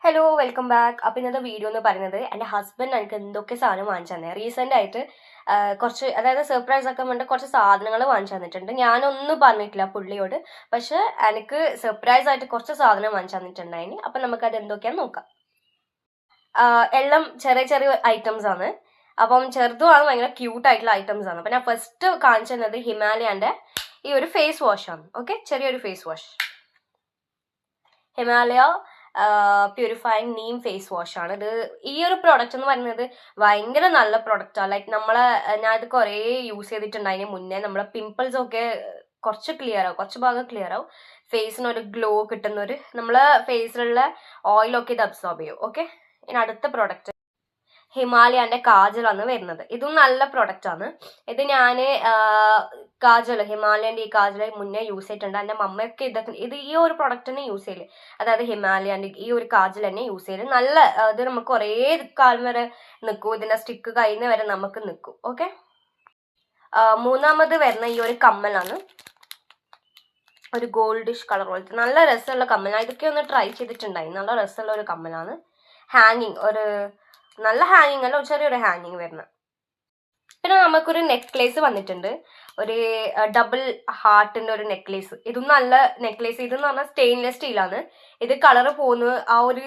Hello welcome back. അപ്പോൾ ഇന്നത്തെ video എന്ന് പറയുന്നത് എൻ്റെ ഹസ്ബൻഡ് എനിക്ക് എന്തൊക്കെ സാധനം വാങ്ങിച്ചു തന്നെ റീസെൻ്റ് ആയിട്ട് കുറച്ച് അതായത് സർപ്രൈസ് ഒക്കെ വേണ്ട കുറച്ച് സാധനങ്ങൾ വാങ്ങിച്ചു തന്നിട്ടുണ്ട്. ഞാനൊന്നും പറഞ്ഞിട്ടില്ല പുള്ളിയോട്, പക്ഷെ എനിക്ക് സർപ്രൈസ് ആയിട്ട് കുറച്ച് സാധനം വാങ്ങിച്ചു തന്നിട്ടുണ്ടായിന്. അപ്പം നമുക്കത് എന്തൊക്കെയാണെന്ന് നോക്കാം. എല്ലാം ചെറിയ ചെറിയ ഐറ്റംസ് ആണ്. അപ്പം ചെറുതുമാണ്, ഭയങ്കര ക്യൂട്ടായിട്ടുള്ള ഐറ്റംസ് ആണ്. അപ്പം ഞാൻ ഫസ്റ്റ് കാണിച്ചു തന്നത് ഹിമാലയൻ്റെ ഈ ഒരു ഫേസ് വാഷാണ്. ഓക്കെ, ചെറിയൊരു face wash, Himalaya purifying neem face wash ആണ് ഇത്. ഈ ഒരു പ്രോഡക്റ്റ് എന്ന് പറയുന്നത് ഭയങ്കര നല്ല പ്രോഡക്റ്റാണ്. ലൈക്ക് ഞാൻ ഇത് കുറേ യൂസ് ചെയ്തിട്ടുണ്ടായിന് മുന്നേ. നമ്മളെ പിമ്പിൾസ് ഒക്കെ കുറച്ച് ക്ലിയർ ആവും, കുറച്ച് ഭാഗം ക്ലിയർ ആവും. ഫേസിന് ഒരു ഗ്ലോ കിട്ടുന്ന ഒരു നമ്മളെ ഫേസിലുള്ള ഓയിലൊക്കെ ഇത് അബ്സോർബ് ചെയ്യും. ഓക്കെ, ഇനി അടുത്ത പ്രോഡക്റ്റ് ഹിമാലയന്റെ കാജലാണ് വരുന്നത്. ഇതും നല്ല പ്രൊഡക്റ്റ് ആണ്. ഇത് ഞാൻ കാജൽ, ഹിമാലയന്റെ ഈ കാജൽ മുന്നേ യൂസ് ചെയ്തിട്ടുണ്ട്. എൻ്റെ മമ്മയൊക്കെ ഇത് ഈ ഒരു പ്രൊഡക്റ്റ് തന്നെ യൂസ് ചെയ്യല്, അതായത് ഹിമാലയന്റെ ഈ ഒരു കാജൽ തന്നെ യൂസ് ചെയ്യല്. നല്ല ഇത് നമുക്ക് കുറേ കാലം വരെ നിൽക്കും, ഇതിന്റെ സ്റ്റിക്ക് കഴിയുന്ന വരെ നമുക്ക് നിൽക്കും. ഓക്കെ, മൂന്നാമത് വരുന്ന ഈ ഒരു കമ്മലാണ്, ഒരു ഗോൾഡിഷ് കളർ പോലത്തെ നല്ല രസമുള്ള കമ്മലാണ്. ഇതൊക്കെ ഒന്ന് ട്രൈ ചെയ്തിട്ടുണ്ടായി, നല്ല രസമുള്ള ഒരു കമ്മലാണ്. ഹാങ്ങിങ്, ഒരു നല്ല ഹാങ്ങിങ് അല്ല, ചെറിയൊരു ഹാങ്ങിങ് വരുന്ന. പിന്നെ നമുക്കൊരു നെക്ലേസ് വന്നിട്ടുണ്ട്, ഒരു ഡബിൾ ഹാർട്ടിന്റെ ഒരു നെക്ലേസ്. ഇതും നല്ല നെക്ലേസ്. ഇതെന്ന് പറഞ്ഞാൽ സ്റ്റെയിൻലെസ് സ്റ്റീലാണ്. ഇത് കളർ പോകുന്ന ആ ഒരു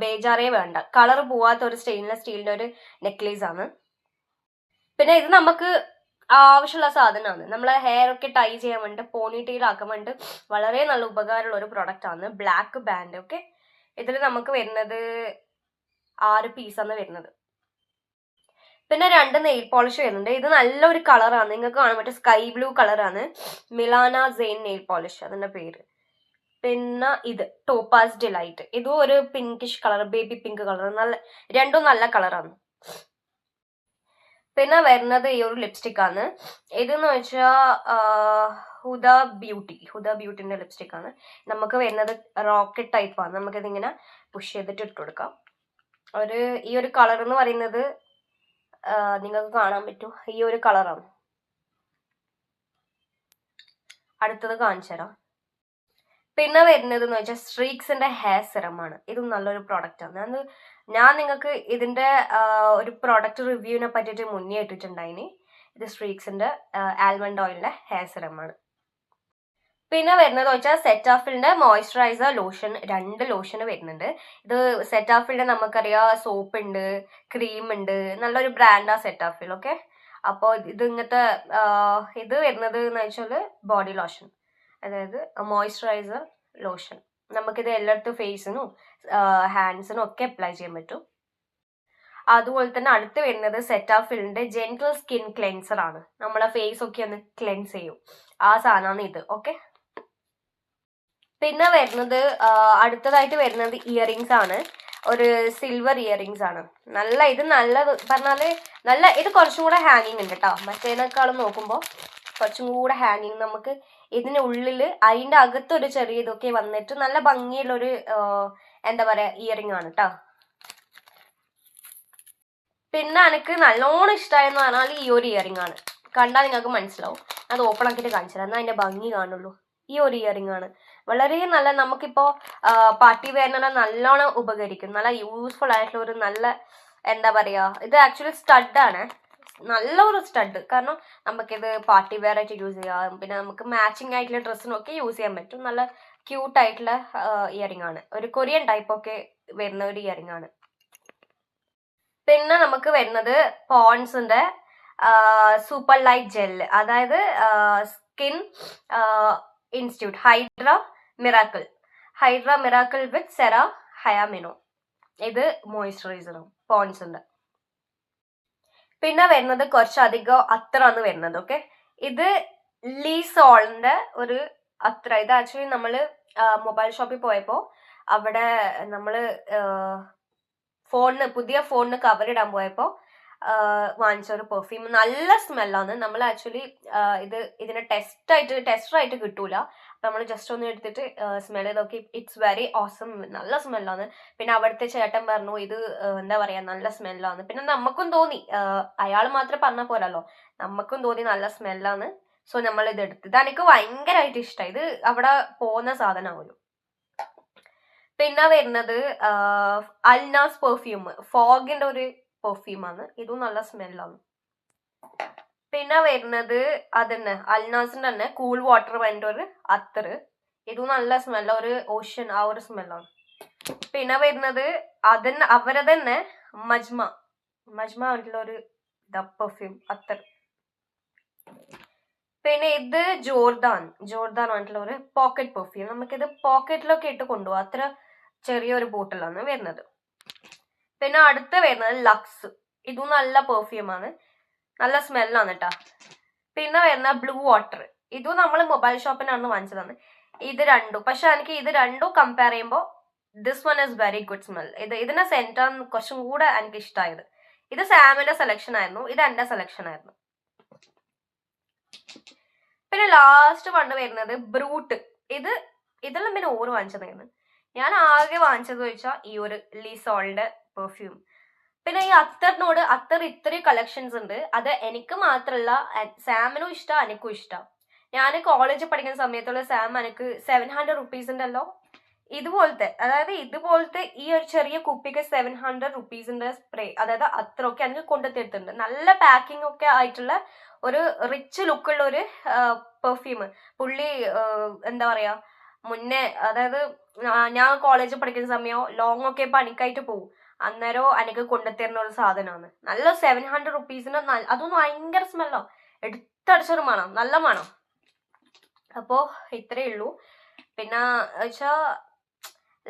ബേജാറേ വേണ്ട, കളർ പോവാത്ത ഒരു സ്റ്റെയിൻലെസ് സ്റ്റീലിന്റെ ഒരു നെക്ലേസ് ആണ്. പിന്നെ ഇത് നമുക്ക് ആവശ്യമുള്ള സാധനമാണ്. നമ്മളെ ഹെയർ ഒക്കെ ടൈ ചെയ്യാൻ വേണ്ടി, പോണി ടെയിൽ ആക്കാൻ വേണ്ടി വളരെ നല്ല ഉപകാരമുള്ള ഒരു പ്രൊഡക്റ്റ് ആണ്. Black band. ഓക്കെ, ഇതിൽ നമുക്ക് വരുന്നത് 6 പീസാണ് വരുന്നത്. പിന്നെ 2 നെയിൽ പോളിഷ് വരുന്നുണ്ട്. ഇത് നല്ലൊരു കളറാണ്, നിങ്ങൾക്ക് കാണാൻ പറ്റും, സ്കൈ ബ്ലൂ കളറാണ്. മിലാന സെയിൻ നെയിൽ പോളിഷ് അതിന്റെ പേര്. പിന്നെ ഇത് ടോപ്പാസ് ഡിലൈറ്റ്, ഇതും ഒരു pinkish colour, baby pink colour. രണ്ടും നല്ല കളറാണ്. പിന്നെ വരുന്നത് ഈ ഒരു ലിപ്സ്റ്റിക് ആണ്. ഇതെന്ന് വെച്ചാൽ ഹുദ ബ്യൂട്ടിന്റെ ലിപ്സ്റ്റിക് ആണ്. നമുക്ക് വരുന്നത് റോക്കറ്റ് ടൈപ്പ് ആണ്. നമുക്കിതിങ്ങനെ പുഷ് ചെയ്തിട്ട് ഇട്ട് കൊടുക്കാം. ഈ ഒരു കളർ എന്ന് പറയുന്നത് നിങ്ങൾക്ക് കാണാൻ പറ്റും, ഈ ഒരു കളറാണ്. അടുത്തത് കാണിച്ചു തരാം. പിന്നെ വരുന്നത് എന്ന് വെച്ചാൽ സ്ട്രീക്സിന്റെ ഹെയർ സിറമാണ്. ഇതും നല്ലൊരു പ്രോഡക്റ്റ് ആണ്. ഞാൻ നിങ്ങൾക്ക് ഇതിന്റെ ഒരു പ്രോഡക്റ്റ് റിവ്യൂവിനെ പറ്റിയിട്ട് മുന്നേ ഇട്ടിട്ടുണ്ടായിന്. ഇത് സ്ട്രീക്സിന്റെ ആൽമണ്ട് ഓയിലിന്റെ ഹെയർ സിറമാണ്. പിന്നെ വരുന്നത് വെച്ചാൽ സെറ്റാഫിലിന്റെ മോയ്സ്ചറൈസർ ലോഷൻ, 2 ലോഷന് വരുന്നുണ്ട്. ഇത് സെറ്റാഫിലിന്റെ നമുക്കറിയാം, സോപ്പ് ഉണ്ട്, ക്രീം ഉണ്ട്, നല്ലൊരു ബ്രാൻഡാണ് സെറ്റാഫിൽ. ഓക്കെ, അപ്പോൾ ഇത് ഇങ്ങനത്തെ ഇത് വരുന്നത് എന്ന് വെച്ചാൽ ബോഡി ലോഷൻ, അതായത് മോയ്സ്ചറൈസർ ലോഷൻ. നമുക്കിത് എല്ലായിടത്തും ഫേസിനും ഹാൻഡ്സിനും ഒക്കെ അപ്ലൈ ചെയ്യാൻ പറ്റും. അതുപോലെ തന്നെ അടുത്ത് വരുന്നത് സെറ്റാഫിലിന്റെ ജെന്റിൽ സ്കിൻ ക്ലെൻസർ ആണ്. നമ്മളെ ഫേസ് ഒക്കെ ഒന്ന് ക്ലെൻസ് ചെയ്യും, ആ സാധനമാണ് ഇത്. ഓക്കെ, പിന്നെ വരുന്നത് അടുത്തതായിട്ട് വരുന്നത് ഇയറിങ്സ് ആണ്. ഒരു സിൽവർ ഇയറിങ്സ് ആണ്. ഇത് നല്ലത് പറഞ്ഞാല് ഇത് കുറച്ചും കൂടെ ഹാങ്ങിങ് ഉണ്ട് കേട്ടോ. മറ്റേതിനേക്കാളും നോക്കുമ്പോൾ കുറച്ചും കൂടെ ഹാങ്ങിങ്. നമുക്ക് ഇതിന്റെ ഉള്ളിൽ അതിന്റെ അകത്തൊരു ചെറിയ ഇതൊക്കെ വന്നിട്ട് നല്ല ഭംഗിയുള്ളൊരു എന്താ പറയാ ഇയറിങ് ആണ് കേട്ടോ. പിന്നെ എനിക്ക് നല്ലോണം ഇഷ്ടമായെന്ന് പറഞ്ഞാൽ ഈ ഒരു ഇയറിങ് ആണ്. കണ്ടാൽ നിങ്ങൾക്ക് മനസ്സിലാവും. അത് ഓപ്പൺ ആക്കിയിട്ട് കാണിച്ചു തരാം, എന്നാൽ അതിന്റെ ഭംഗി കാണുള്ളൂ. ഈ ഒരു ഇയറിംഗ് ആണ് വളരെ നല്ല, നമുക്കിപ്പോ പാർട്ടി വെയറിനെ നല്ലോണം ഉപകരിക്കും. നല്ല യൂസ്ഫുൾ ആയിട്ടുള്ള ഒരു നല്ല എന്താ പറയാ, ഇത് ആക്ച്വലി സ്റ്റഡാണ്, നല്ലൊരു സ്റ്റഡ്. കാരണം നമുക്കിത് പാർട്ടി വെയർ ആയിട്ട് യൂസ് ചെയ്യാം, പിന്നെ നമുക്ക് മാച്ചിങ് ആയിട്ടുള്ള ഡ്രസ്സിനൊക്കെ യൂസ് ചെയ്യാൻ പറ്റും. നല്ല ക്യൂട്ട് ആയിട്ടുള്ള ഇയറിംഗ് ആണ്, ഒരു കൊറിയൻ ടൈപ്പ് ഒക്കെ വരുന്ന ഒരു ഇയറിംഗ് ആണ്. പിന്നെ നമുക്ക് വരുന്നത് പോൺസിന്റെ സൂപ്പർ ലൈറ്റ് ജെല്ല്, അതായത് സ്കിൻ ഇൻസ്റ്റിറ്റ്യൂട്ട് ഹൈഡ്ര മിറാക്കിൾ വിത്ത് സെറ ഹയാമിനോ. ഇത് മോയ്സ്ചറൈസറും പോൺസിന്റെ. പിന്നെ വരുന്നത് കുറച്ചധികം അത്രാണ് വരുന്നത്. ഓക്കെ, ഇത് ലീസോളിന്റെ ഒരു അത്ര. ഇത് ആക്ച്വലി നമ്മള് മൊബൈൽ ഷോപ്പിൽ പോയപ്പോൾ അവിടെ നമ്മള് പുതിയ ഫോണിന് കവർ ഇടാൻ പോയപ്പോൾ വാങ്ങിച്ച ഒരു പെർഫ്യൂം. നല്ല സ്മെല്ലാണ്. നമ്മൾ ആക്ച്വലി ഇതിനെ ടെസ്റ്ററായിട്ട് കിട്ടൂല. നമ്മൾ ജസ്റ്റ് ഒന്ന് എടുത്തിട്ട് സ്മെൽ ചെയ്ത് നോക്കി. ഇറ്റ്സ് വെരി ഓസം, നല്ല സ്മെല്ലാണ്. പിന്നെ അവിടുത്തെ ചേട്ടൻ പറഞ്ഞു ഇത് എന്താ പറയാ, നല്ല സ്മെല്ലാണ്. പിന്നെ നമുക്കും തോന്നി, അയാൾ മാത്രം പറഞ്ഞ പോരല്ലോ, നമുക്കും തോന്നി നല്ല സ്മെല്ലാണ്. സോ നമ്മൾ ഇത് എടുത്ത്, ഇത് എനിക്ക് ഭയങ്കരമായിട്ട് ഇഷ്ടമായി. ഇത് അവിടെ പോകുന്ന സാധനമാവുമല്ലോ. പിന്നെ വരുന്നത് അൽനാസ് പെർഫ്യൂം, ഫോഗിന്റെ ഒരു പെർഫ്യൂമാണ്. ഇതും നല്ല സ്മെല്ലാണ്. പിന്നെ വരുന്നത് അതന്നെ അൽനാസിന്റെ തന്നെ കൂൾ വാട്ടർ വേണ്ട ഒരു അത്തറ്. ഇതും നല്ല സ്മെല്ല, ഒരു ഓഷ്യൻ ആ ഒരു സ്മെല്ലാണ്. പിന്നെ വരുന്നത് അതന്നെ അവരെ തന്നെ മജ്മ ആയിട്ടുള്ള ഒരു പെർഫ്യൂം അത്തർ. പിന്നെ ഇത് ജോർദാൻ ആയിട്ടുള്ള ഒരു പോക്കറ്റ് പെർഫ്യൂം. നമുക്കിത് പോക്കറ്റിലൊക്കെ ഇട്ട് കൊണ്ടുപോകാം, അത്ര ചെറിയൊരു ബോട്ടിലാണ് വരുന്നത്. പിന്നെ അടുത്ത് വരുന്നത് ലക്സ്. ഇതും നല്ല പെർഫ്യൂമാണ്, നല്ല സ്മെല്ലാണ് കേട്ടാ. പിന്നെ വരുന്ന ബ്ലൂ വാട്ടർ. ഇതും നമ്മൾ മൊബൈൽ ഷോപ്പിനാണ് വാങ്ങിച്ചതാണ്. ഇത് രണ്ടും, പക്ഷെ എനിക്ക് ഇത് രണ്ടും കമ്പയർ ചെയ്യുമ്പോൾ this one is very good smell. ഇതിന്റെ സെന്റാണ് കുറച്ചും കൂടെ എനിക്ക് ഇഷ്ടമായത്. ഇത് സാമിന്റെ സെലക്ഷൻ ആയിരുന്നു, ഇത് എന്റെ സെലക്ഷൻ ആയിരുന്നു. പിന്നെ ലാസ്റ്റ് വണ് വരുന്നത് ബ്രൂട്ട്. ഇതെല്ലാം പിന്നെ ഓറ് വാങ്ങിച്ചതായിരുന്നു. ഞാൻ ആകെ വാങ്ങിച്ചത് വെച്ചാൽ ഈ ഒരു ലിസോളിന്റെ പെർഫ്യൂം. പിന്നെ ഈ അത്തർ ഇത്രയും കളക്ഷൻസ് ഉണ്ട്. അത് എനിക്ക് മാത്രല്ല, സാമിനും ഇഷ്ടം, എനിക്കും ഇഷ്ടം. ഞാൻ കോളേജിൽ പഠിക്കുന്ന സമയത്തുള്ള സാം എനിക്ക് 700 റുപ്പീസിന്റെ അല്ലോ ഇതുപോലത്തെ ഈ ഒരു ചെറിയ കുപ്പിക്ക് 700 റുപ്പീസിന്റെ സ്പ്രേ, അതായത് അത്രയൊക്കെ എനിക്ക് കൊണ്ടുത്തരുന്നുണ്ട്. നല്ല പാക്കിംഗ് ഒക്കെ ആയിട്ടുള്ള ഒരു റിച്ച് ലുക്കുള്ള ഒരു പെർഫ്യൂം. പുള്ളി എന്താ പറയാ, മുന്നേ അതായത് ഞാൻ കോളേജിൽ പഠിക്കുന്ന സമയം ലോങ് ഒക്കെ പണിക്കായിട്ട് പോകും, അന്നേരം എനിക്ക് കൊണ്ടുത്തരുന്ന ഒരു സാധനമാണ്. നല്ല 700 റുപ്പീസിന് അതൊന്നും ഭയങ്കര സ്മെല്ലോ, എടുത്തടിച്ചൊരു മണം, നല്ല മണം. അപ്പോ ഇത്രയേ ഉള്ളൂ. പിന്നെ വെച്ചാ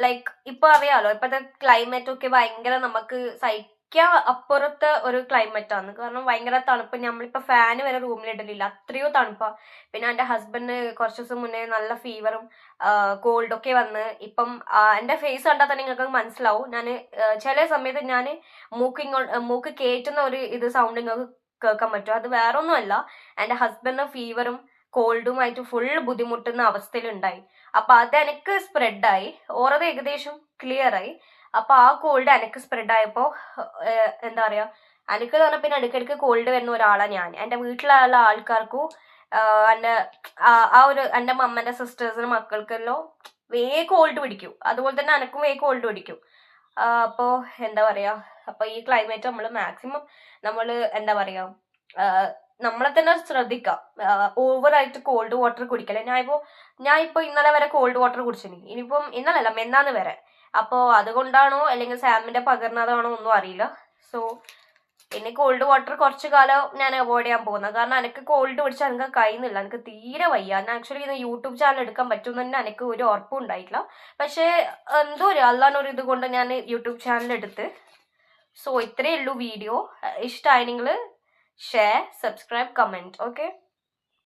ലൈക്ക് ഇപ്പൊ അറിയാലോ, ഇപ്പത്തെ ക്ലൈമറ്റ് ഒക്കെ ഭയങ്കര നമുക്ക് സഹിക്കാൻ അപ്പുറത്തെ ഒരു ക്ലൈമറ്റ് ആണ്. കാരണം ഭയങ്കര തണുപ്പ്, നമ്മളിപ്പോ ഫാന് വരെ റൂമിലിടലില്ല, അത്രയോ തണുപ്പാ. പിന്നെ എന്റെ ഹസ്ബൻഡ് കുറച്ച് ദിവസം മുന്നേ നല്ല ഫീവറും കോൾഡൊക്കെ വന്ന്, ഇപ്പം എന്റെ ഫേസ് കണ്ടാൽ തന്നെ നിങ്ങൾക്ക് മനസ്സിലാവും. ഞാൻ ചില സമയത്ത് ഞാൻ മൂക്ക് കേറ്റുന്ന ഒരു സൗണ്ട് നിങ്ങൾക്ക് കേൾക്കാൻ പറ്റും. അത് വേറെ ഒന്നുമല്ല, എന്റെ ഹസ്ബൻഡിന് ഫീവറും കോൾഡുമായിട്ട് ഫുൾ ബുദ്ധിമുട്ടുന്ന അവസ്ഥയിലുണ്ടായി. അപ്പൊ അത് എനിക്ക് സ്പ്രെഡായി, ഓറത് ഏകദേശം ക്ലിയർ ആയി. അപ്പൊ ആ കോൾഡ് എനിക്ക് സ്പ്രെഡ് ആയപ്പോ എന്താ പറയാ, എനിക്ക് പറഞ്ഞ പിന്നെ ഇടയ്ക്കിടയ്ക്ക് കോൾഡ് വരുന്ന ഒരാളാണ് ഞാൻ. എന്റെ വീട്ടിലുള്ള ആൾക്കാർക്കും എന്റെ അമ്മന്റെ സിസ്റ്റേഴ്സിനും മക്കൾക്കെല്ലാം വേഗം കോൾഡ് പിടിക്കും. അതുപോലെ തന്നെ എനക്കും വേഗം കോൾഡ് പിടിക്കും. അപ്പോ എന്താ പറയാ, അപ്പൊ ഈ ക്ലൈമറ്റ് നമ്മൾ മാക്സിമം എന്താ പറയാ, നമ്മളെ തന്നെ ശ്രദ്ധിക്കാം. ഓവറായിട്ട് കോൾഡ് വാട്ടർ കുടിക്കല്ലേ. ഞാൻ ഇപ്പൊ ഇന്നലെ വരെ കോൾഡ് വാട്ടർ കുടിച്ചിനി, ഇനിയിപ്പം ഇന്നലല്ല മെന്നാന്ന് വരെ. അപ്പോ അതുകൊണ്ടാണോ അല്ലെങ്കിൽ സാമിന്റെ പകർന്നതാണോ ഒന്നും അറിയില്ല. സോ ഇനി കോൾഡ് വാട്ടർ കുറച്ചു കാലം ഞാൻ അവോയ്ഡ് ചെയ്യാൻ പോകുന്നത്. കാരണം എനിക്ക് കോൾഡ് പിടിച്ചാൽ എനിക്ക് കഴിയുന്നില്ല, എനിക്ക് തീരെ വയ്യ. ഞാൻ ആക്ച്വലി ഇത് യൂട്യൂബ് ചാനൽ എടുക്കാൻ പറ്റുമെന്ന് തന്നെ എനിക്ക് ഒരു ഉറപ്പും ഉണ്ടായിട്ടില്ല. പക്ഷേ എന്തോ അല്ലാന്നൊരു ഇത് കൊണ്ട് ഞാൻ യൂട്യൂബ് ചാനൽ എടുത്ത്. സോ ഇത്രയേ ഉള്ളൂ വീഡിയോ. ഇഷ്ടമായി നിങ്ങൾ ഷെയർ, സബ്സ്ക്രൈബ്, കമൻറ്റ്. ഓക്കെ.